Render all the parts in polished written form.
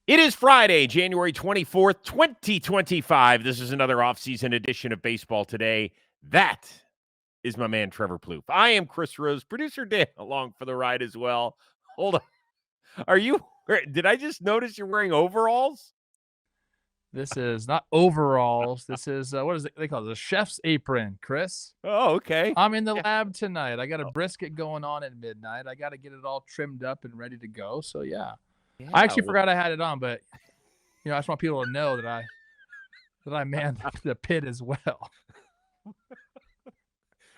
It is Friday, January 24th, 2025. This is another offseason edition of Baseball Today. That is my man, Trevor Plouffe. I am Chris Rose, producer Dan, along for the ride as well. Hold on. Did I just notice you're wearing overalls? This is not overalls. This is, what is it they call it? A chef's apron, Chris. Oh, okay. I'm in the lab tonight. I got a brisket going on at midnight. I got to get it all trimmed up and ready to go. So, yeah. I actually forgot I had it on, but, I just want people to know that I man the pit as well.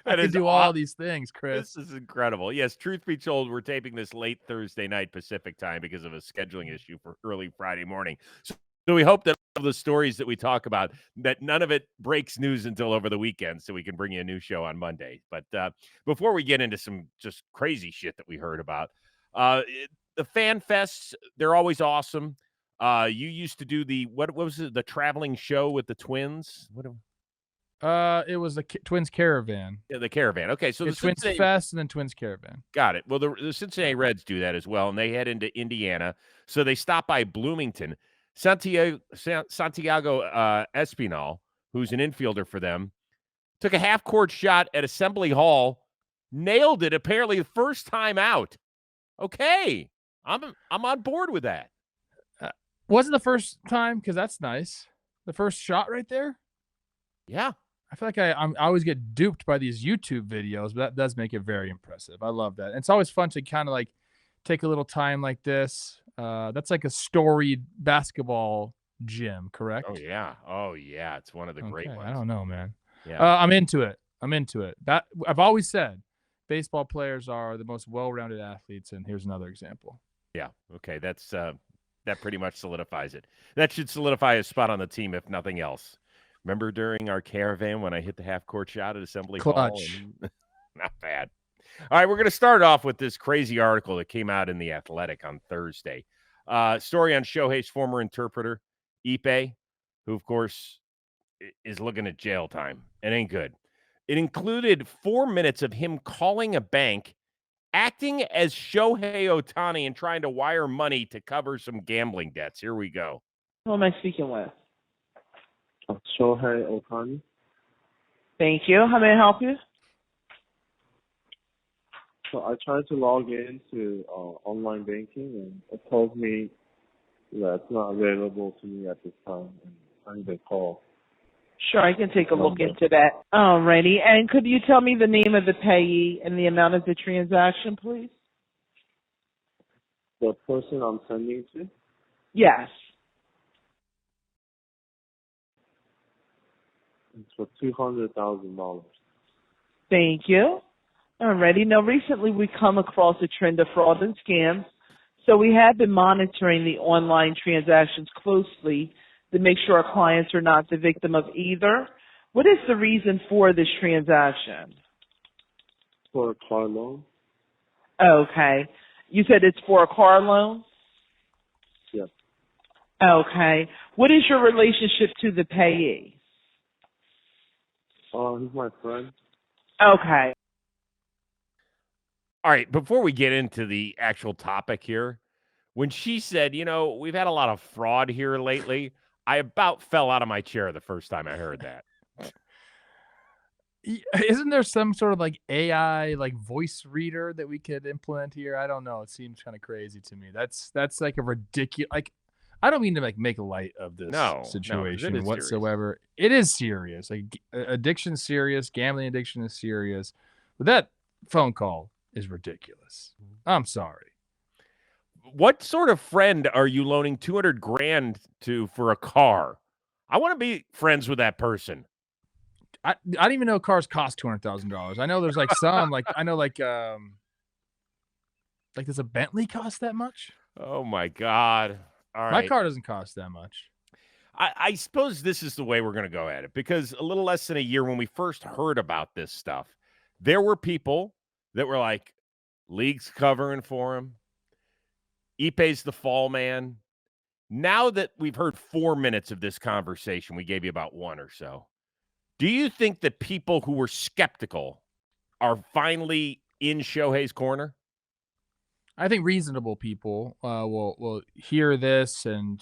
I can do all these things, Chris. This is incredible. Yes, truth be told, we're taping this late Thursday night Pacific time because of a scheduling issue for early Friday morning. So we hope that all the stories that we talk about, that none of it breaks news until over the weekend so we can bring you a new show on Monday. But before we get into some just crazy shit that we heard about, the fan fests, they're always awesome. You used to do what was it, the traveling show with the Twins? It was the Twins Caravan. Yeah, the Caravan. Okay, so the Twins Fest and then Twins Caravan. Got it. Well, the Cincinnati Reds do that as well, and they head into Indiana. So they stop by Bloomington. Santiago Espinal, who's an infielder for them, took a half-court shot at Assembly Hall, nailed it apparently the first time out. Okay, I'm on board with that. Wasn't the first time, because that's nice. The first shot right there? Yeah. I feel like I always get duped by these YouTube videos, but that does make it very impressive. I love that. And it's always fun to kind of like take a little time like this. That's like a storied basketball gym, correct? Oh, yeah. It's one of the great ones. I don't know, man. Yeah. I'm into it. I've always said baseball players are the most well-rounded athletes, and here's another example. Yeah. Okay. That pretty much solidifies it. That should solidify a spot on the team, if nothing else. Remember during our Caravan when I hit the half-court shot at Assembly Hall? Not bad. All right, we're going to start off with this crazy article that came out in The Athletic on Thursday. Story on Shohei's former interpreter, Ippei, who, of course, is looking at jail time. It ain't good. It included 4 minutes of him calling a bank, acting as Shohei Ohtani and trying to wire money to cover some gambling debts. Here we go. Who am I speaking with? Shohei Ohtani. Thank you. How may I help you? So I tried to log into online banking, and it told me that it's not available to me at this time, and I need a call. Sure, I can take a look into that. Alrighty. And could you tell me the name of the payee and the amount of the transaction, please? The person I'm sending to? Yes. It's for $200,000. Thank you. Alrighty. Now, recently we come across a trend of fraud and scams, so we have been monitoring the online transactions closely to make sure our clients are not the victim of either. What is the reason for this transaction? For a car loan? Okay. You said it's for a car loan? Yes. Okay. What is your relationship to the payee? He's my friend. Okay. All right, before we get into the actual topic here, when she said, we've had a lot of fraud here lately, I about fell out of my chair the first time I heard that. Isn't there some sort of like AI like voice reader that we could implement here? I don't know. It seems kind of crazy to me. That's like a ridiculous. Like, I don't mean to make light of this situation whatsoever. It is serious. Like, addiction's serious. Gambling addiction is serious. But that phone call is ridiculous. I'm sorry. What sort of friend are you loaning $200,000 to for a car? I want to be friends with that person. I didn't even know cars cost $200,000. I know there's like some like does a Bentley cost that much? Oh my God. All right. My car doesn't cost that much. I suppose this is the way we're going to go at it, because a little less than a year when we first heard about this stuff, there were people that were like, league's covering for him. Ippei's the fall man. Now that we've heard 4 minutes of this conversation, we gave you about one or so. Do you think that people who were skeptical are finally in Shohei's corner? I think reasonable people will hear this and,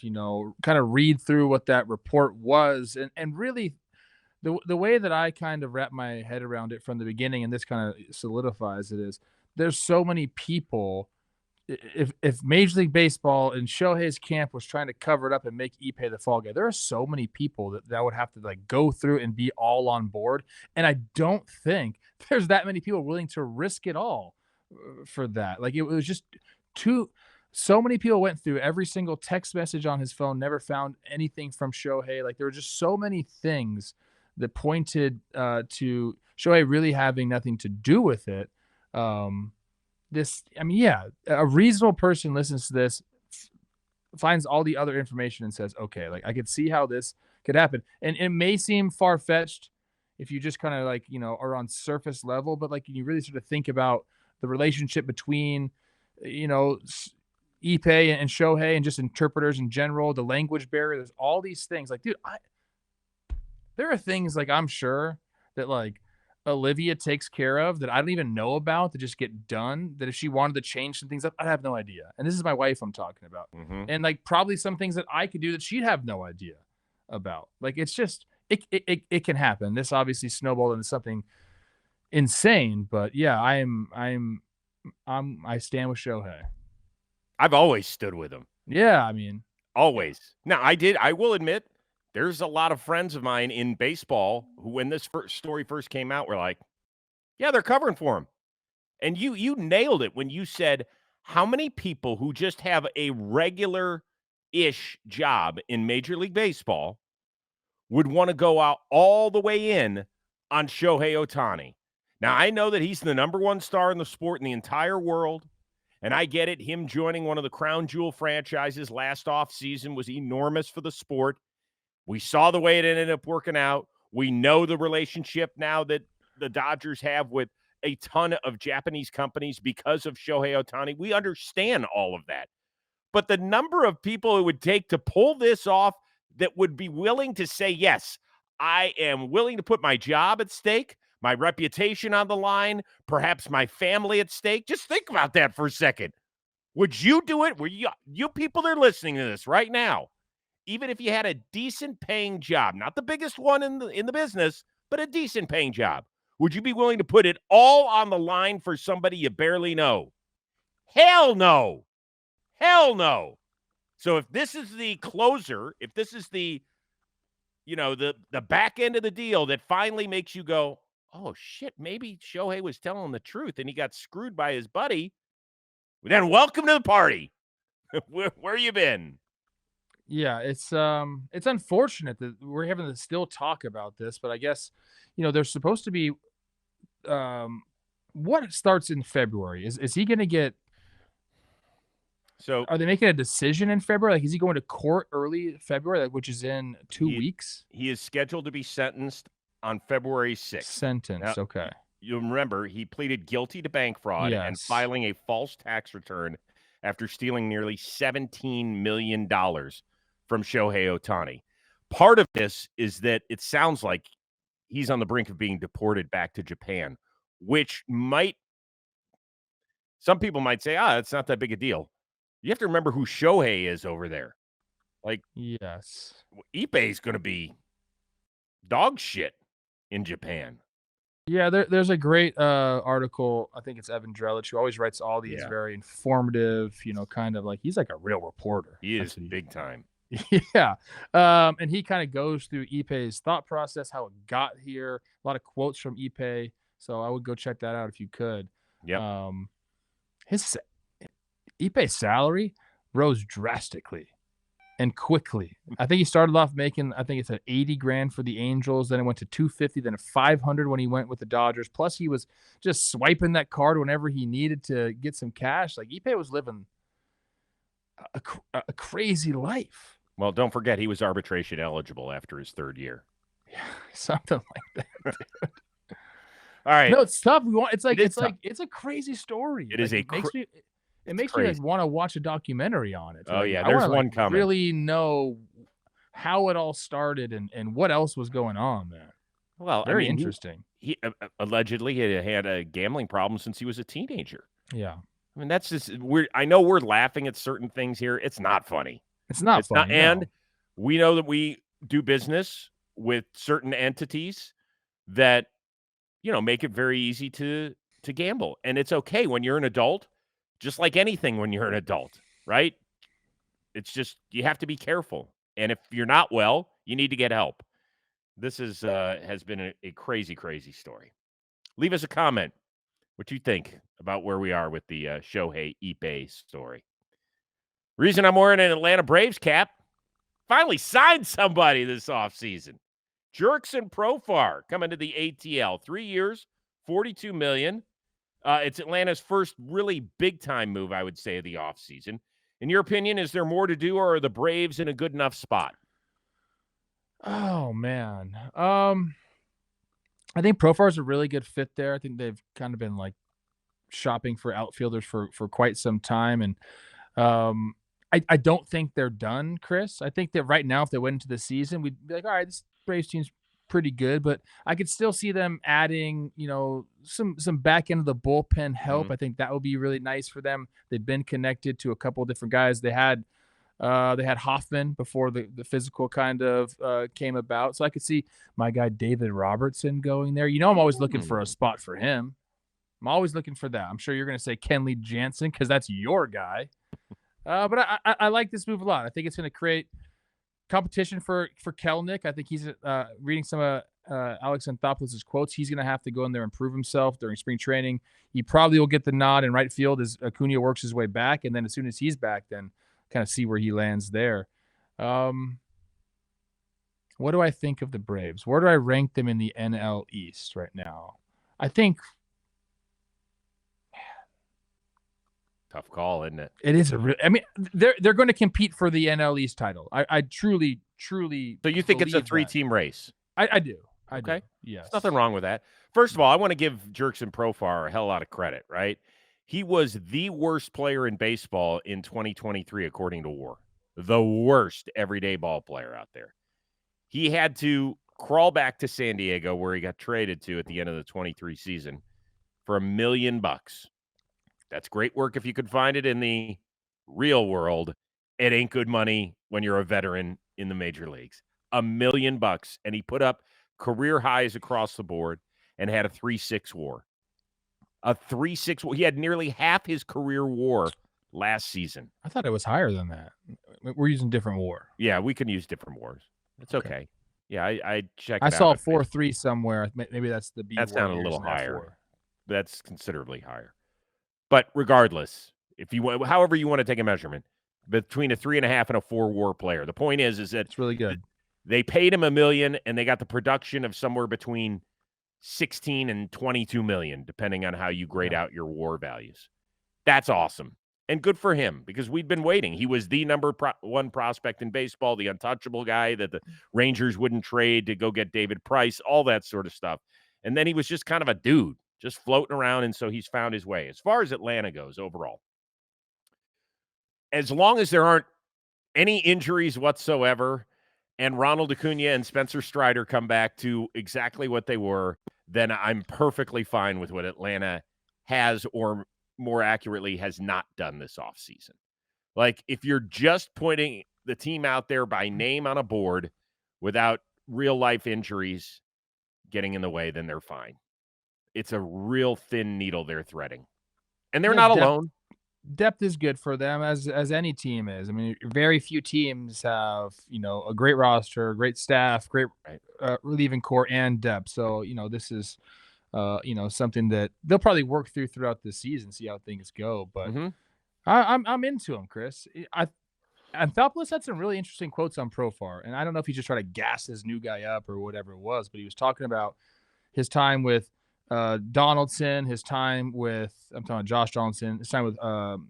kind of read through what that report was, and really the way that I kind of wrap my head around it from the beginning, and this kind of solidifies it, is there's so many people. If Major League Baseball and Shohei's camp was trying to cover it up and make Ippei the fall guy, there are so many people that would have to like go through and be all on board, and I don't think there's that many people willing to risk it all for that. Like it was just so many people went through every single text message on his phone, never found anything from Shohei. Like there were just so many things that pointed to Shohei really having nothing to do with it. A reasonable person listens to this, finds all the other information and says, okay, like I could see how this could happen. And it may seem far-fetched if you just kind of like, are on surface level, but like you really sort of think about the relationship between, Ippei and Shohei and just interpreters in general, the language barrier, there's all these things. Like, dude, there are things like I'm sure that like Olivia takes care of that I don't even know about that just get done, that if she wanted to change some things up, I have no idea. And this is my wife I'm talking about. Mm-hmm. And like probably some things that I could do that she'd have no idea about. Like it's just it can happen. This obviously snowballed into something insane, but yeah, I stand with Shohei. I've always stood with him. Yeah, I mean, always. Now I will admit, there's a lot of friends of mine in baseball who, when this story first came out, were like, yeah, they're covering for him. And you nailed it when you said how many people who just have a regular-ish job in Major League Baseball would want to go out all the way in on Shohei Ohtani. Now, I know that he's the number one star in the sport in the entire world, and I get it. Him joining one of the crown jewel franchises last offseason was enormous for the sport. We saw the way it ended up working out. We know the relationship now that the Dodgers have with a ton of Japanese companies because of Shohei Ohtani. We understand all of that. But the number of people it would take to pull this off that would be willing to say, yes, I am willing to put my job at stake, my reputation on the line, perhaps my family at stake. Just think about that for a second. Would you do it? Were you people that are listening to this right now, even if you had a decent paying job, not the biggest one in the business, but a decent paying job, would you be willing to put it all on the line for somebody you barely know? Hell no. Hell no. So if this is the closer, if this is the back end of the deal that finally makes you go, oh shit, maybe Shohei was telling the truth and he got screwed by his buddy, then welcome to the party. Where you been? Yeah, it's unfortunate that we're having to still talk about this, but I guess, there's supposed to be what starts in February? Is he going to get? So are they making a decision in February? Like, is he going to court early February, which is in 2 weeks? He is scheduled to be sentenced on February 6th. Okay. You'll remember he pleaded guilty to bank fraud and filing a false tax return after stealing nearly $17 million from Shohei Ohtani. Part of this is that it sounds like he's on the brink of being deported back to Japan, which some people might say, it's not that big a deal. You have to remember who Shohei is over there. Like, yes, Ippei is going to be dog shit in Japan. Yeah, there's a great article. I think it's Evan Drellich, who always writes all these very informative, kind of like he's like a real reporter. He is big time. Yeah. And he kind of goes through Ippei's thought process, how it got here, a lot of quotes from Ippei. So I would go check that out if you could. Yeah. His Ippei's salary rose drastically and quickly. I think he started off making, I think it's at $80,000 for the Angels. Then it went to $250,000, then $500,000 when he went with the Dodgers. Plus he was just swiping that card whenever he needed to get some cash. Like Ippei was living a crazy life. Well, don't forget he was arbitration eligible after his third year. Yeah, something like that. Dude. All right. No, it's tough. It's a crazy story. It is It makes me like want to watch a documentary on it. Oh yeah, there's one coming. Really know how it all started and what else was going on, man. Well, very interesting. He allegedly had a gambling problem since he was a teenager. Yeah. I mean, that's just weird. I know we're laughing at certain things here. It's not funny. It's not funny. And we know that we do business with certain entities that, make it very easy to gamble. And it's okay when you're an adult, just like anything when you're an adult, right? It's just you have to be careful. And if you're not well, you need to get help. This has been a crazy, crazy story. Leave us a comment what you think about where we are with the Shohei Ippei story. Reason I'm wearing an Atlanta Braves cap, finally signed somebody this offseason. Jurickson Profar coming to the ATL. 3 years, $42 million. It's Atlanta's first really big-time move, I would say, of the offseason. In your opinion, is there more to do, or are the Braves in a good enough spot? Oh, man. I think Profar's a really good fit there. I think they've kind of been like shopping for outfielders for quite some time. And I don't think they're done, Chris. I think that right now, if they went into the season, we'd be like, all right, this Braves team's pretty good, but I could still see them adding, some back end of the bullpen help. I think that would be really nice for them. They've been connected to a couple of different guys. They had Hoffman before the physical kind of came about. So I could see my guy David Robertson going there. I'm always looking for a spot for him. I'm always looking for that. I'm sure you're going to say Kenley Jansen because that's your guy. But I like this move a lot. I think it's going to create competition for Kelenic. I think he's reading some of Alex Anthopoulos' quotes. He's going to have to go in there and prove himself during spring training. He probably will get the nod in right field as Acuna works his way back. And then as soon as he's back, then kind of see where he lands there. What do I think of the Braves? Where do I rank them in the NL East right now? I think tough call, isn't it? It is they're going to compete for the NL East title. I truly. So you think it's a 3-team race? I do. Okay. Yes. There's nothing wrong with that. First of all, I want to give Jurickson Profar a hell of a lot of credit, right? He was the worst player in baseball in 2023, according to WAR. The worst everyday ball player out there. He had to crawl back to San Diego, where he got traded to at the end of the 23 season, for $1 million. That's great work if you could find it in the real world. It ain't good money when you're a veteran in the major leagues. $1 million, and he put up career highs across the board and had a 3.6 WAR. A 3.6. He had nearly half his career WAR last season. I thought it was higher than that. We're using different WAR. Yeah, we can use different WARs. It's okay. Yeah, I checked. I saw 4.3 somewhere. Maybe that's the B. That sounded a little higher. That's considerably higher. But regardless, however you want to take a measurement, between a 3.5 and a 4 WAR player, the point is that it's really good. They paid him $1 million, and they got the production of somewhere between 16 and 22 million, depending on how you grade out your WAR values. That's awesome. And good for him, because we'd been waiting. He was the number one prospect in baseball, the untouchable guy that the Rangers wouldn't trade to go get David Price, all that sort of stuff. And then he was just kind of a dude, just floating around, and so he's found his way. As far as Atlanta goes overall, as long as there aren't any injuries whatsoever, and Ronald Acuna and Spencer Strider come back to exactly what they were, then I'm perfectly fine with what Atlanta has, or more accurately, has not done this offseason. Like, if you're just putting the team out there by name on a board without real-life injuries getting in the way, then they're fine. It's a real thin needle they're threading. And they're not alone. Depth is good for them, as any team is. I mean, very few teams have, a great roster, great staff, great relieving core, and depth. So, this is, something that they'll probably work throughout the season, see how things go. But I'm into them, Chris. Anthopoulos had some really interesting quotes on Profar, and I don't know if he just tried to gas his new guy up or whatever it was, but he was talking about his time with Donaldson, his time with, I'm talking about Josh Donaldson, his time with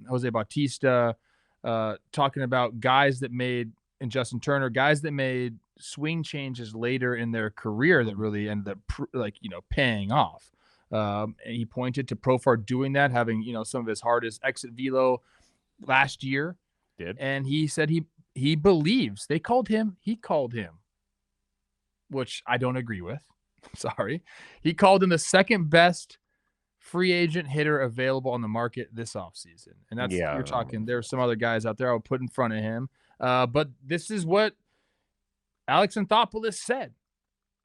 Jose Bautista, talking about guys that made, and Justin Turner, guys that made swing changes later in their career that really ended up paying off. And he pointed to Profar doing that, having, some of his hardest exit velo last year. And he said he believes he called him, which I don't agree with. Sorry. He called him the second best free agent hitter available on the market this offseason. And that's you're talking. There's some other guys out there I would put in front of him. But this is what Alex Anthopoulos said.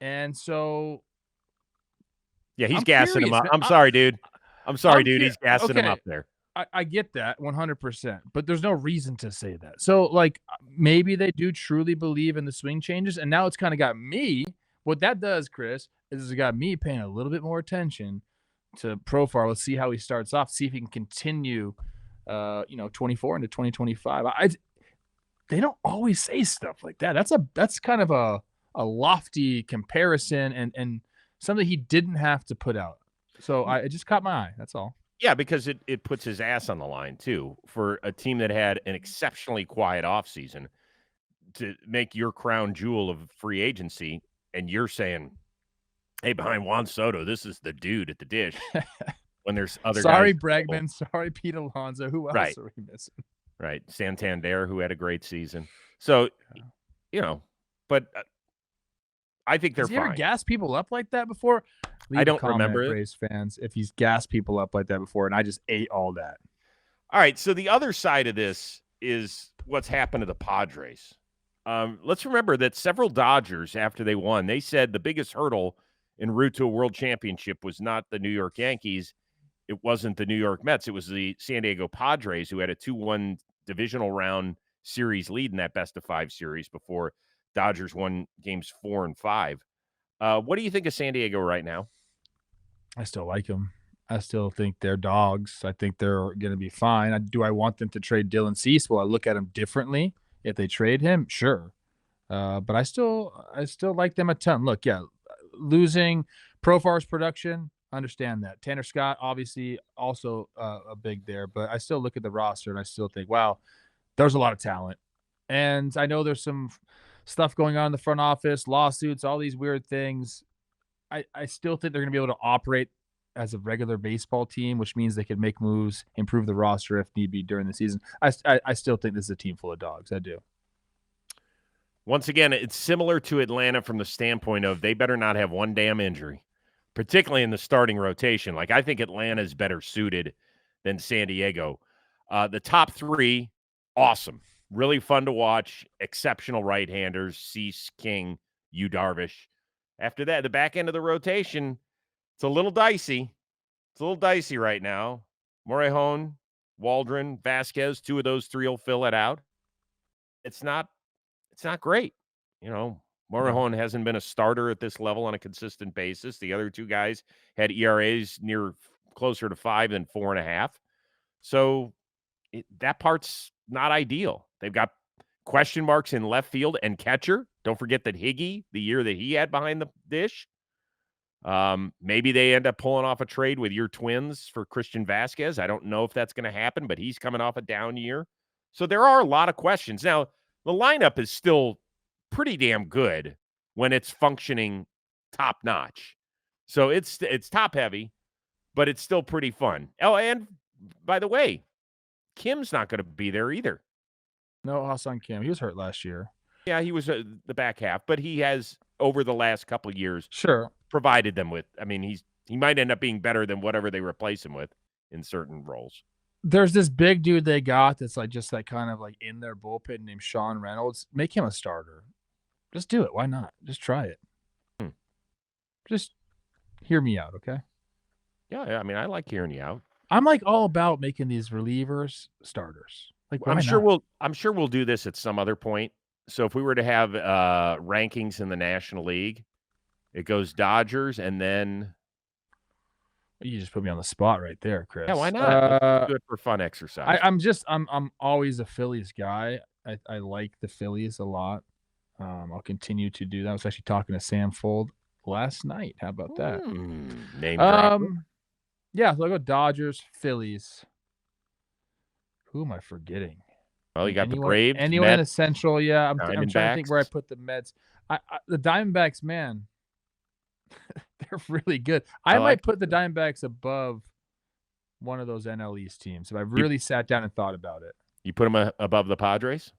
And so he's gassing him up. I'm sorry, dude. He's gassing him up there. I get that 100%, but there's no reason to say that. So, like, maybe they do truly believe in the swing changes, and now it's kind of got me. What that does, Chris, is it got me paying a little bit more attention to Profar. Let's see how he starts off, see if he can continue, 24 into 2025. They don't always say stuff like that. That's kind of a lofty comparison and something he didn't have to put out. So it just caught my eye. That's all. Yeah, because it puts his ass on the line, too, for a team that had an exceptionally quiet offseason to make your crown jewel of free agency. And you're saying, hey, behind Juan Soto, this is the dude at the dish. When there's other Sorry, guys. Bregman. Sorry, Pete Alonso. Who else are we missing? Right. Santander, who had a great season. So, but I think they're fine. Has he ever gassed people up like that before? I don't remember it. Braves fans, if he's gassed people up like that before, and I just ate all that. All right, so the other side of this is what's happened to the Padres. Let's remember that several Dodgers, after they won, they said the biggest hurdle en route to a world championship was not the New York Yankees. It wasn't the New York Mets. It was the San Diego Padres, who had a 2-1 divisional round series lead in that best-of-5 series before Dodgers won games 4 and 5. What do you think of San Diego right now? I still like them. I still think they're dogs. I think they're going to be fine. Do I want them to trade Dylan Cease? Will I look at them differently if they trade him? Sure. But I still like them a ton. Look, losing Profar's production, understand that. Tanner Scott, obviously, also a big there. But I still look at the roster, and I still think, wow, there's a lot of talent. And I know there's some stuff going on in the front office, lawsuits, all these weird things. I still think they're going to be able to operate as a regular baseball team, which means they can make moves, improve the roster if need be during the season. I still think this is a team full of dogs. I do. Once again, it's similar to Atlanta from the standpoint of they better not have one damn injury, particularly in the starting rotation. Like, I think Atlanta is better suited than San Diego. The top three, awesome. Really fun to watch. Exceptional right-handers, Cease, King, Yu Darvish. After that, the back end of the rotation, it's a little dicey. It's a little dicey right now. Morejon, Waldron, Vasquez, 2 of those 3 will fill it out. It's not great. Morejon hasn't been a starter at this level on a consistent basis. The other 2 guys had ERAs closer to 5 than 4.5. So that part's not ideal. They've got question marks in left field and catcher. Don't forget that Higgy, the year that he had behind the dish. Maybe they end up pulling off a trade with your Twins for Christian Vasquez. I don't know if that's going to happen, but he's coming off a down year. So there are a lot of questions. Now, the lineup is still pretty damn good when it's functioning top-notch. So it's top-heavy, but it's still pretty fun. Oh, and by the way, Kim's not going to be there either. No, Ha-Seong Kim. He was hurt last year. Yeah, he was the back half, but he has, over the last couple of years, provided them with. I mean, he might end up being better than whatever they replace him with in certain roles. There's this big dude they got that's just kind of in their bullpen named Sean Reynolds. Make him a starter. Just do it. Why not? Just try it. Just hear me out, okay? Yeah. I mean, I like hearing you out. I'm all about making these relievers starters. I'm sure we'll do this at some other point. So if we were to have rankings in the National League, it goes Dodgers and then. You just put me on the spot right there, Chris. Yeah, why not? Let's do it for fun exercise. I'm always a Phillies guy. I like the Phillies a lot. I'll continue to do that. I was actually talking to Sam Fold last night. How about that? Name drop. Yeah, so I'll go Dodgers, Phillies. Who am I forgetting? Well, you got the Braves. Anyone Mets, in the Central, yeah. I'm trying to think where I put the Mets. The Diamondbacks, man, they're really good. I might put the Diamondbacks above one of those NL East teams if I really sat down and thought about it. You put them above the Padres?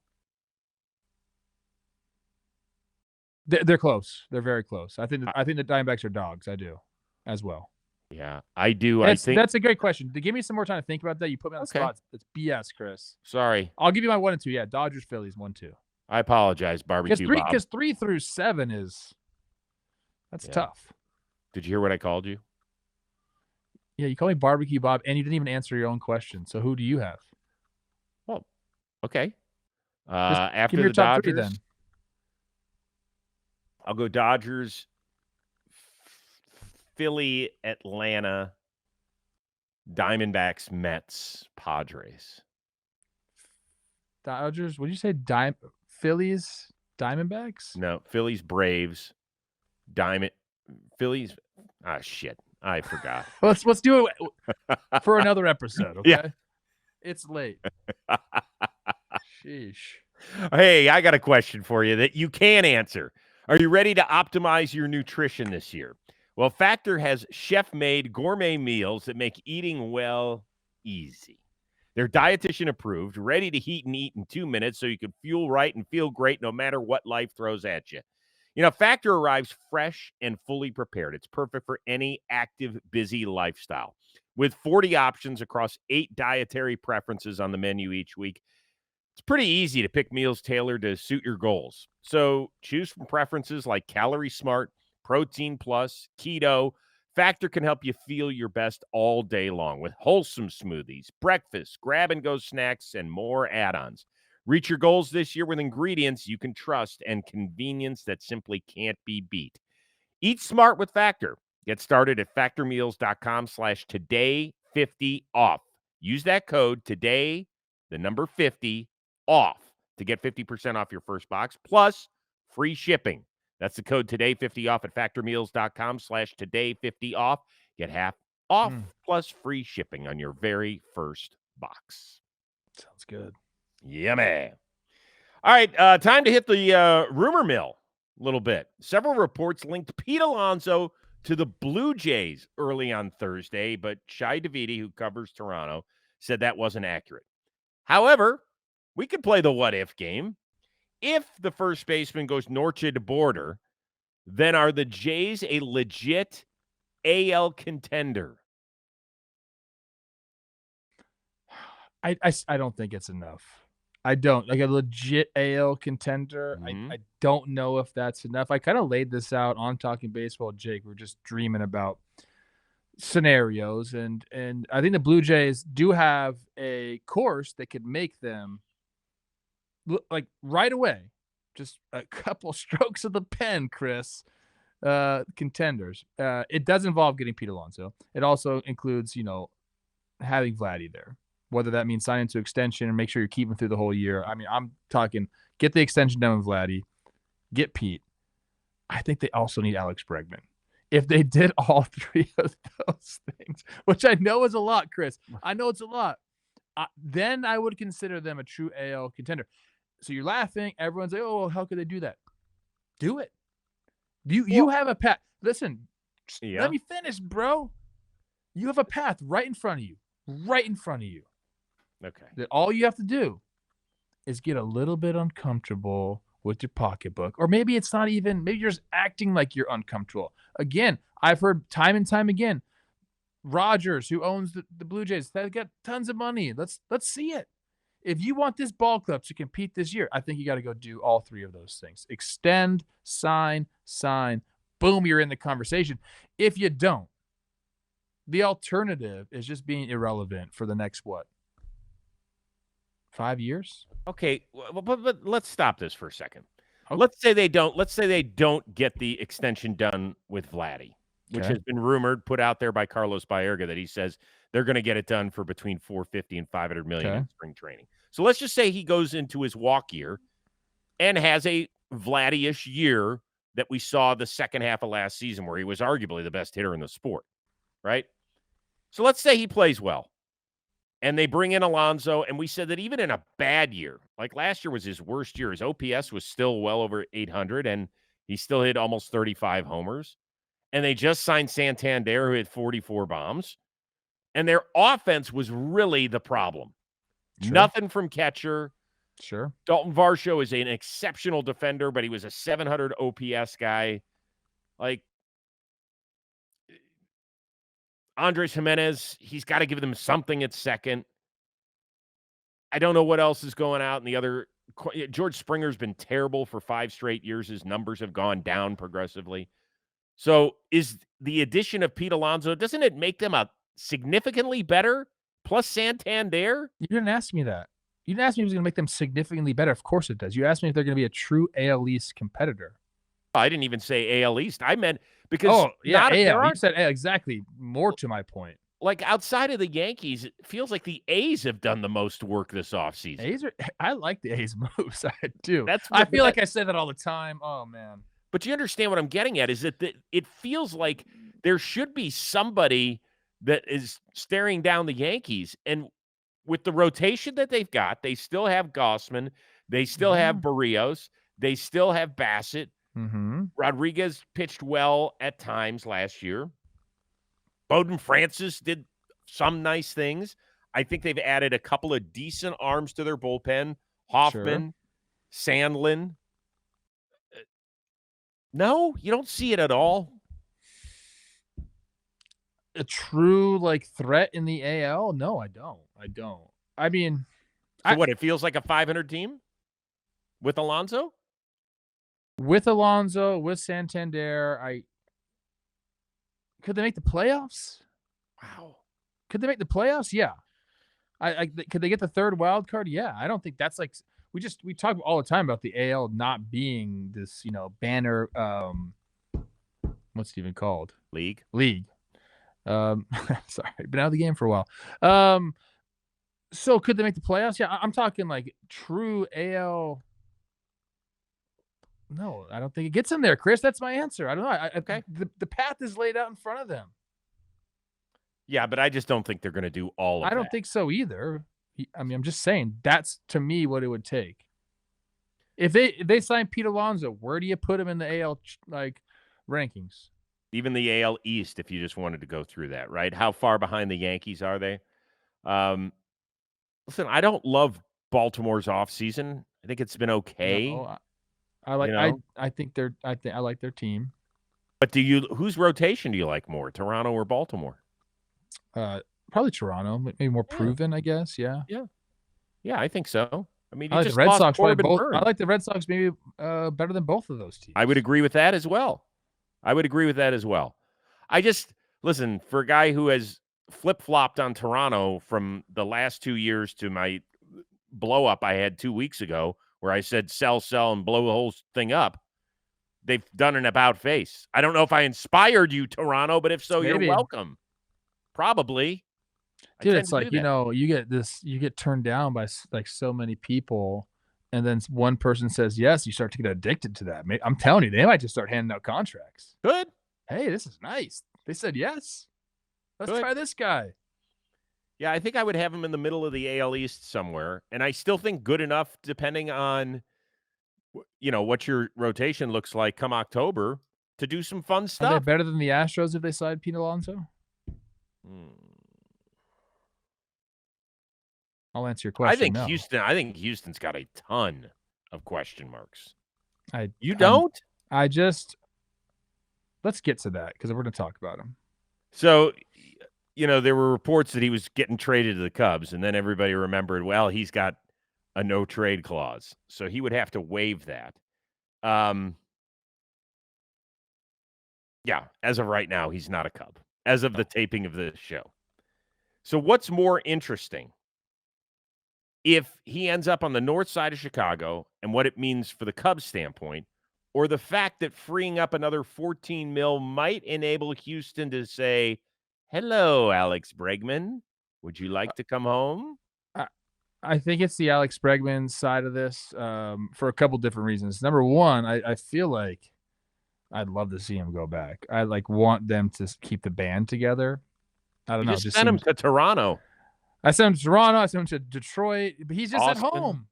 They're close. They're very close. I think the Diamondbacks are dogs. I do, as well. Yeah, I do. That's a great question. Give me some more time to think about that. You put me on the spot. It's BS, Chris. Sorry. I'll give you my 1 and 2. Yeah, Dodgers, Phillies, 1-2. I apologize, Barbecue Bob. Because 3 through 7 that's tough. Did you hear what I called you? Yeah, you called me Barbecue Bob, and you didn't even answer your own question. So who do you have? Well, okay. give After me your the top Dodgers, 3 then. I'll go Dodgers, Philly, Atlanta, Diamondbacks, Mets, Padres. Dodgers, what did you say? Phillies, Diamondbacks? No, Phillies, Braves, Phillies. Ah, shit. I forgot. Let's do it for another episode, okay? Yeah. It's late. Sheesh. Hey, I got a question for you that you can answer. Are you ready to optimize your nutrition this year? Well, Factor has chef-made gourmet meals that make eating well easy. They're dietitian approved, ready to heat and eat in 2 minutes so you can fuel right and feel great no matter what life throws at you. You know, Factor arrives fresh and fully prepared. It's perfect for any active, busy lifestyle. With 40 options across 8 dietary preferences on the menu each week, it's pretty easy to pick meals tailored to suit your goals. So choose from preferences like Calorie Smart, Protein Plus, Keto. Factor can help you feel your best all day long with wholesome smoothies, breakfast, grab-and-go snacks, and more add-ons. Reach your goals this year with ingredients you can trust and convenience that simply can't be beat. Eat smart with Factor. Get started at factormeals.com/today50off. Use that code today, the number 50 off to get 50% off your first box plus free shipping. That's the code today50off at factormeals.com/today50off. Get half off plus free shipping on your very first box. Sounds good. Yummy. All right, time to hit the rumor mill a little bit. Several reports linked Pete Alonso to the Blue Jays early on Thursday, but Shai Davidi, who covers Toronto, said that wasn't accurate. However, we could play the what-if game. If the first baseman goes Norchid border, then are the Jays a legit AL contender? I don't think it's enough. I don't. Like a legit AL contender, I don't know if that's enough. I kind of laid this out on Talking Baseball, Jake. We're just dreaming about scenarios, and I think the Blue Jays do have a course that could make them look like right away, just a couple strokes of the pen, Chris. Contenders. It does involve getting Pete Alonso. It also includes, having Vladdy there. Whether that means signing to extension and make sure you're keeping through the whole year. I mean, I'm talking get the extension done with Vladdy, get Pete. I think they also need Alex Bregman. If they did all 3 of those things, which I know is a lot, Chris. I know it's a lot. Then I would consider them a true AL contender. So you're laughing. Everyone's like, oh, how could they do that? Do it. You have a path. Listen, let me finish, bro. You have a path right in front of you. Right in front of you. Okay. That all you have to do is get a little bit uncomfortable with your pocketbook. Or maybe it's not even, maybe you're just acting like you're uncomfortable. Again, I've heard time and time again, Rogers, who owns the Blue Jays, they've got tons of money. Let's see it. If you want this ball club to compete this year, I think you got to go do all 3 of those things. Extend, sign. Boom, you're in the conversation. If you don't, the alternative is just being irrelevant for the next, 5 years? Okay, but let's stop this for a second. Okay. Let's say they don't get the extension done with Vladdy, which has been rumored, put out there by Carlos Baerga, that he says they're going to get it done for between $450 and $500 million in spring training. So let's just say he goes into his walk year and has a Vladdy-ish year that we saw the second half of last season, where he was arguably the best hitter in the sport, right? So let's say he plays well, and they bring in Alonso, and we said that even in a bad year, like last year was his worst year, his OPS was still well over 800, and he still hit almost 35 homers. And they just signed Santander, who hit 44 bombs. And their offense was really the problem. Sure. Nothing from catcher. Sure. Dalton Varsho is an exceptional defender, but he was a 700 OPS guy. Like, Andres Jimenez, he's got to give them something at second. I don't know what else is going out in the other. George Springer's been terrible for 5 straight years. His numbers have gone down progressively. So is the addition of Pete Alonso, doesn't it make them a significantly better plus Santander? You didn't ask me that. You didn't ask me if it was going to make them significantly better. Of course it does. You asked me if they're going to be a true AL East competitor. I didn't even say AL East. I meant because AL. You said AL, exactly. More to my point. Like outside of the Yankees, it feels like the A's have done the most work this offseason. I like the A's moves. I do. I feel like I say that all the time. Oh man. But you understand what I'm getting at is that it feels like there should be somebody that is staring down the Yankees. And with the rotation that they've got, they still have Gossman. They still have Barrios. They still have Bassett. Mm-hmm. Rodriguez pitched well at times last year. Bowden Francis did some nice things. I think they've added a couple of decent arms to their bullpen. Hoffman, Sandlin. No, you don't see it at all. A true threat in the AL? No, I don't. I mean, what? It feels like a 500 team with Alonso. With Alonso, with Santander, could they make the playoffs? Wow. Could they make the playoffs? Yeah. Could they get the third wild card? Yeah. I don't think that's we talk all the time about the AL not being this, banner. What's it even called? League. Sorry, been out of the game for a while. So could they make the playoffs? Yeah, I'm talking true AL. No, I don't think it gets them there, Chris. That's my answer. I don't know. Okay. The path is laid out in front of them. Yeah, but I just don't think they're going to do all of that. I don't think so either. I mean, I'm just saying that's to me what it would take. If they sign Pete Alonso, where do you put him in the AL rankings? Even the AL East, if you just wanted to go through that, right? How far behind the Yankees are they? Listen, I don't love Baltimore's offseason. I think it's been okay. No, I like their team. But whose rotation do you like more, Toronto or Baltimore? Probably Toronto, maybe more proven, I guess. Yeah, I think so. I mean, I like the Red Sox. I like the Red Sox maybe better than both of those teams. I would agree with that as well. I just listen for a guy who has flip-flopped on Toronto from the last 2 years to my blow up I had 2 weeks ago, where I said sell, and blow the whole thing up. They've done an about face. I don't know if I inspired you, Toronto, but if so, You're welcome. Probably. Dude, it's you get turned down by so many people, and then one person says yes, you start to get addicted to that. I'm telling you, they might just start handing out contracts. Good. Hey, this is nice. They said yes. Let's try this guy. Yeah, I think I would have him in the middle of the AL East somewhere, and I still think good enough, depending on what your rotation looks like come October, to do some fun stuff. Are they better than the Astros if they signed Pete Alonso? I'll answer your question. I think Houston's got a ton of question marks. Let's get to that because we're going to talk about him. So, there were reports that he was getting traded to the Cubs, and then everybody remembered, well, he's got a no trade clause, so he would have to waive that. Yeah, as of right now, he's not a Cub, as of the taping of this show. So what's more interesting? If he ends up on the north side of Chicago and what it means for the Cubs standpoint, or the fact that freeing up another $14 million might enable Houston to say, hello, Alex Bregman, would you like to come home? I think it's the Alex Bregman side of this for a couple different reasons. Number one, I feel like I'd love to see him go back. I want them to keep the band together. I don't know. Just send him to Toronto. I sent him to Toronto. I sent him to Detroit, but he's just Austin. At home.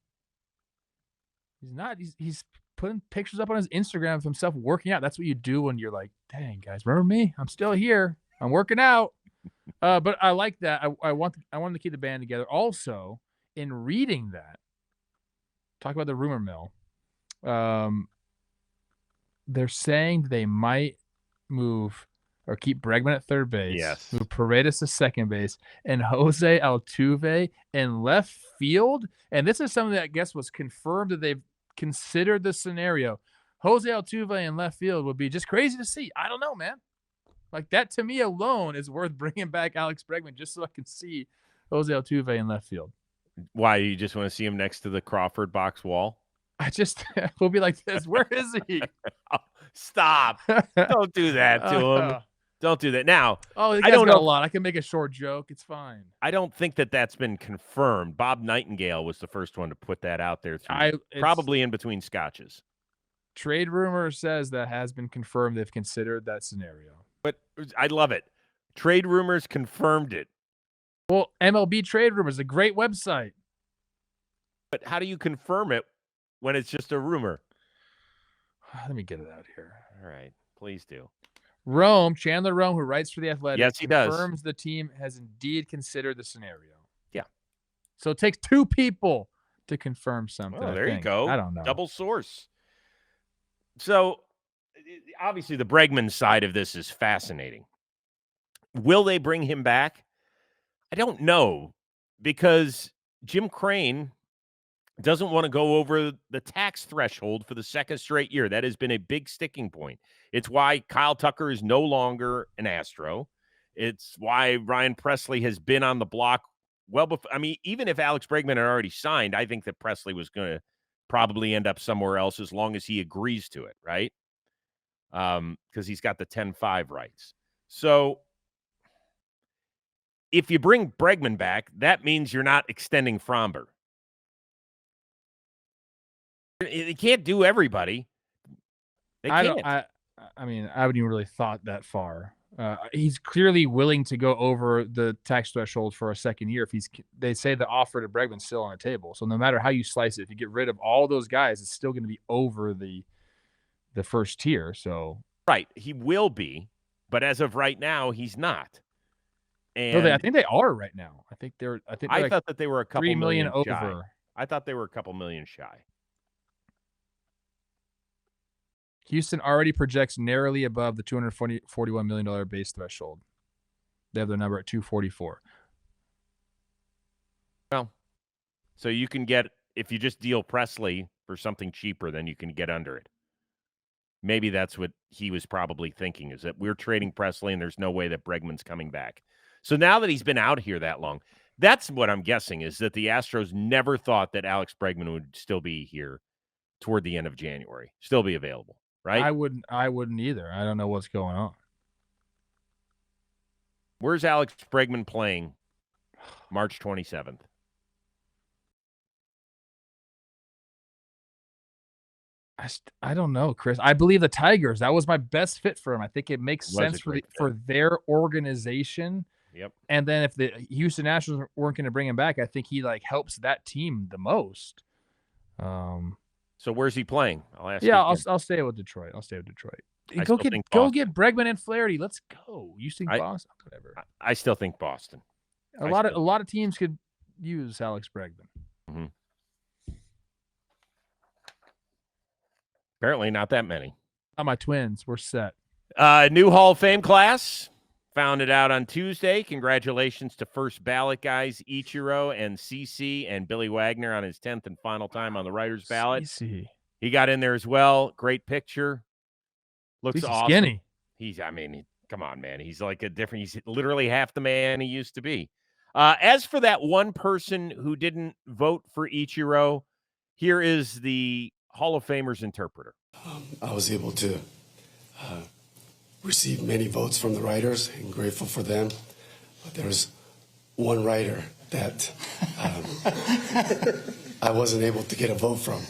He's not. He's putting pictures up on his Instagram of himself working out. That's what you do when you're like, dang, guys, remember me? I'm still here. I'm working out. But I like that. I want them to keep the band together. Also, in reading that, talk about the rumor mill. They're saying they might move or keep Bregman at third base. Yes. Move Paredes to second base and Jose Altuve in left field. And this is something that I guess was confirmed that they've considered the scenario. Jose Altuve in left field would be just crazy to see. I don't know, man. Like, that to me alone is worth bringing back Alex Bregman just so I can see Jose Altuve in left field. Why? You just want to see him next to the Crawford box wall? We'll be like this. Where is he? Oh, stop. Don't do that to him. Don't do that. Now, the guy's got a lot. I can make a short joke. It's fine. I don't think that that's been confirmed. Bob Nightingale was the first one to put that out there. Probably in between scotches. Trade rumor says that has been confirmed. They've considered that scenario. But I love it. Trade rumors confirmed it. Well, MLB Trade Rumors is a great website. But how do you confirm it when it's just a rumor? Let me get it out here. All right. Please do. Chandler Rome, who writes for The Athletic, yes, he confirms the team has indeed considered the scenario. Yeah. So it takes two people to confirm something. Oh, there you go. I don't know. Double source. So, obviously, the Bregman side of this is fascinating. Will they bring him back? I don't know, because Jim Crane doesn't want to go over the tax threshold for the second straight year. That has been a big sticking point. It's why Kyle Tucker is no longer an Astro. It's why Ryan Presley has been on the block well before. I mean, even if Alex Bregman had already signed, I think that Presley was going to probably end up somewhere else as long as he agrees to it, right? Because he's got the 10-5 rights. So if you bring Bregman back, that means you're not extending Fromber. They can't do everybody. They can't. I mean, I haven't even really thought that far. He's clearly willing to go over the tax threshold for a second year. They say the offer to Bregman's still on the table. So no matter how you slice it, if you get rid of all those guys, it's still going to be over the first tier. So right, he will be, but as of right now, he's not. And I think they are right now. I thought that they were a couple $3 million over. Shy. I thought they were a couple million shy. Houston already projects narrowly above the $241 million base threshold. They have their number at 244. Well, so you can get, if you just deal Presley for something cheaper, then you can get under it. Maybe that's what he was probably thinking, is that we're trading Presley and there's no way that Bregman's coming back. So now that he's been out here that long, that's what I'm guessing, is that the Astros never thought that Alex Bregman would still be here toward the end of January, still be available, right? I wouldn't either. I don't know what's going on. Where's Alex Bregman playing March 27th? I don't know, Chris. I believe the Tigers. That was my best fit for him. I think it makes sense for their organization. Yep. And then if the Houston Nationals weren't going to bring him back, I think he helps that team the most. So where's he playing? I'll ask. Yeah, I'll stay with Detroit. Go get Bregman and Flaherty. Let's go. Houston, Boston, whatever. I still think Boston. A lot of teams could use Alex Bregman. Mm-hmm. Apparently not that many. My Twins, we're set. New Hall of Fame class found it out on Tuesday. Congratulations to first ballot guys Ichiro and CC and Billy Wagner on his 10th and final time on the writer's ballot. CC. He got in there as well. Great picture. Looks awesome. Skinny. Come on, man. He's he's literally half the man he used to be. As for that one person who didn't vote for Ichiro, here is the Hall of Famer's interpreter. I was able to receive many votes from the writers and grateful for them. But there's one writer that I wasn't able to get a vote from.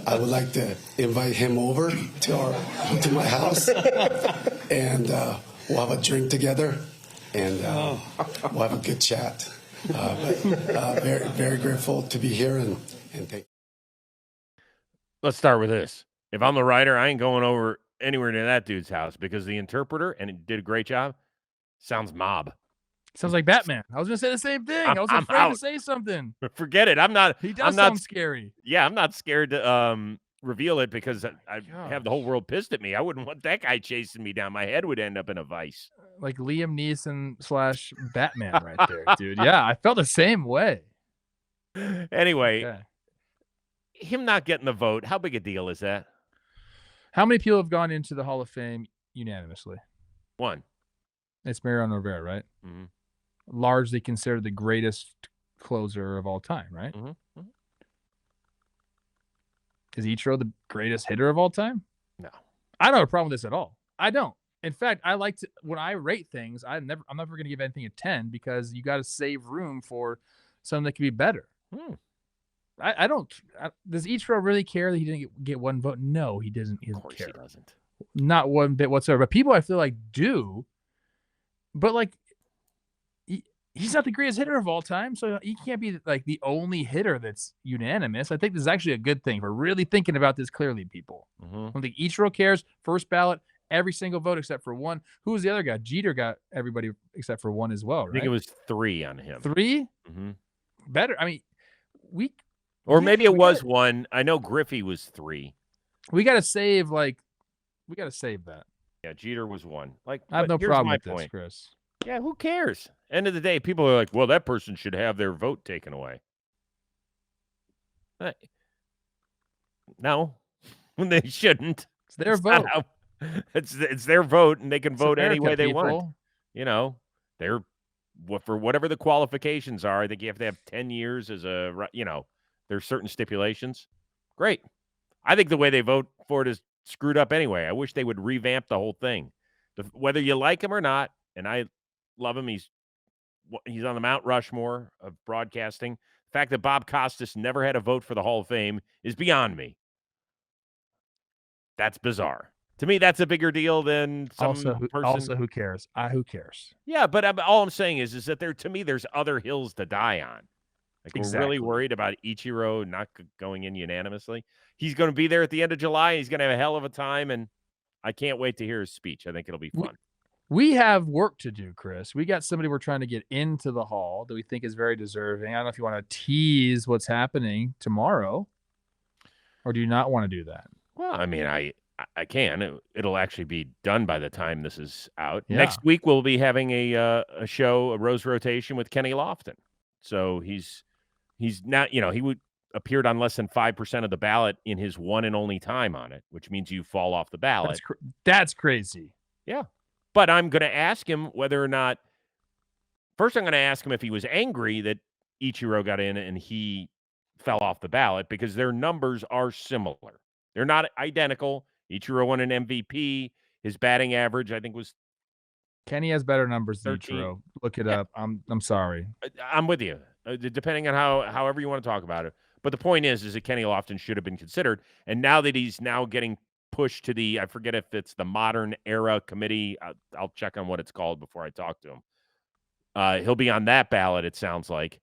I would like to invite him over to my house, and we'll have a drink together, and we'll have a good chat. Very, very grateful to be here, and thank you. Let's start with this. If I'm the writer, I ain't going over anywhere near that dude's house, because the interpreter, and he did a great job, sounds mob. Sounds like Batman. I was going to say the same thing. I was afraid to say something. Forget it. He does sound scary. Yeah, I'm not scared to reveal it because I have the whole world pissed at me. I wouldn't want that guy chasing me down. My head would end up in a vice. Like Liam Neeson / Batman right there, dude. Yeah, I felt the same way. Anyway, okay. Him not getting the vote, how big a deal is that? How many people have gone into the Hall of Fame unanimously? 1. It's Mariano Rivera, right? Mm-hmm. Largely considered the greatest closer of all time, right? Mm-hmm. Mm-hmm. Is Ichiro the greatest hitter of all time? No. I don't have a problem with this at all. I don't. In fact, I like to, when I rate things, I'm never going to give anything a 10 because you got to save room for something that can be better. I don't. Does Ichiro really care that he didn't get one vote? No, he doesn't. He doesn't care. He doesn't. Not one bit whatsoever. But people I feel like do. But like, he's not the greatest hitter of all time, so he can't be like the only hitter that's unanimous. I think this is actually a good thing. We're really thinking about this clearly, people. Mm-hmm. I don't think Ichiro cares. First ballot, every single vote except for one. Who was the other guy? Jeter got everybody except for one as well, right? I think it was 3 on him. 3? Mm-hmm. Better. I mean, maybe it was 1. I know Griffey was 3. We got to save that. Yeah, Jeter was 1. Like, I have no problem with point. this, Chris. Yeah, who cares? End of the day, people are like, well, that person should have their vote taken away. No, they shouldn't. It's their vote. It's their vote, and they can vote any way they people. want. You know, for whatever the qualifications are. I think you have to have 10 years as there's certain stipulations. Great. I think the way they vote for it is screwed up anyway. I wish they would revamp the whole thing. Whether you like him or not, and I love him, he's on the Mount Rushmore of broadcasting. The fact that Bob Costas never had a vote for the Hall of Fame is beyond me. That's bizarre. To me, that's a bigger deal than some person. Also, who cares? Who cares? Yeah, but all I'm saying is that to me, there's other hills to die on. Like, exactly. We're really worried about Ichiro not going in unanimously. He's going to be there at the end of July. He's going to have a hell of a time, and I can't wait to hear his speech. I think it'll be fun. We have work to do, Chris. We got somebody we're trying to get into the Hall that we think is very deserving. I don't know if you want to tease what's happening tomorrow, or do you not want to do that? Well, I mean, I can. It'll actually be done by the time this is out. Yeah. Next week, we'll be having a show, a Rose Rotation with Kenny Lofton. So he's not, he appeared on less than 5% of the ballot in his one and only time on it, which means you fall off the ballot. That's crazy. Yeah. But I'm going to ask him whether or not – first, I'm going to ask him if he was angry that Ichiro got in and he fell off the ballot because their numbers are similar. They're not identical. Ichiro won an MVP. His batting average, I think, was Kenny has better numbers than 13. Ichiro. Look it up. I'm sorry. I'm with you, depending on however you want to talk about it. But the point is that Kenny Lofton should have been considered. And now that he's now getting – push to I forget if it's the Modern Era Committee. I'll check on what it's called before I talk to him. He'll be on that ballot, it sounds like.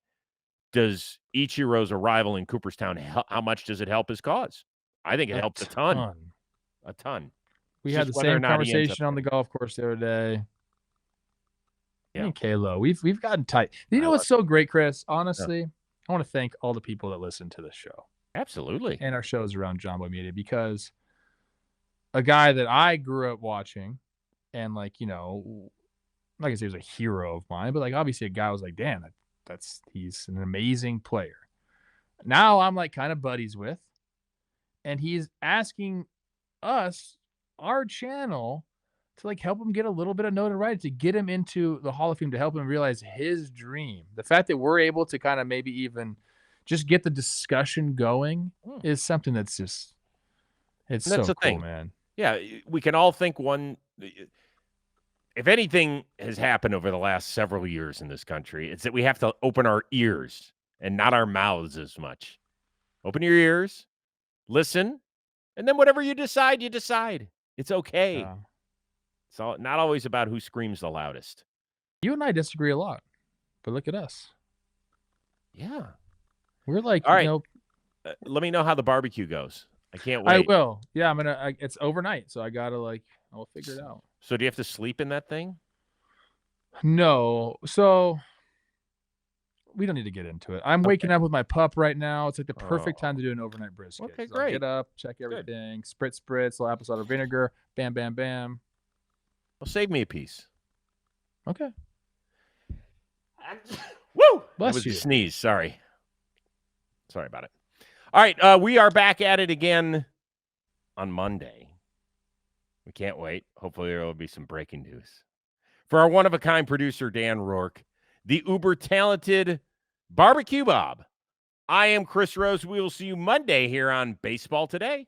Does Ichiro's arrival in Cooperstown, how much does it help his cause? I think it helps a ton. A ton. We had the same conversation on the golf course the other day. Yeah. And Kalo, we've gotten tight. You know what's so great, Chris? Honestly, I want to thank all the people that listen to this show. Absolutely. And our shows around John Boy Media, because a guy that I grew up watching and like I say he was a hero of mine, but like obviously a guy was like, damn, he's an amazing player. Now I'm like kind of buddies with, and he's asking us, our channel, to like help him get a little bit of notoriety, to get him into the Hall of Fame, to help him realize his dream. The fact that we're able to kind of maybe even just get the discussion going is something that's just, it's so cool, thing, man. Yeah, we can all think if anything has happened over the last several years in this country, it's that we have to open our ears and not our mouths as much. Open your ears, listen, and then whatever you decide, you decide. It's okay. It's not always about who screams the loudest. You and I disagree a lot, but look at us. Yeah. We're like, all right. Let me know how the barbecue goes. I can't wait. I will. Yeah, it's overnight, so I gotta I'll figure it out. So do you have to sleep in that thing? No. So we don't need to get into it. I'm waking up with my pup right now. It's like the perfect time to do an overnight brisket. Okay, So great. I'll get up, check everything, spritz, little apple cider vinegar, bam, bam, bam. Well, save me a piece. Okay. Woo! Bless That was you. a sneeze. Sorry about it. All right, we are back at it again on Monday. We can't wait. Hopefully there will be some breaking news. For our one-of-a-kind producer, Dan Rourke, the uber-talented Barbecue Bob, I am Chris Rose. We will see you Monday here on Baseball Today.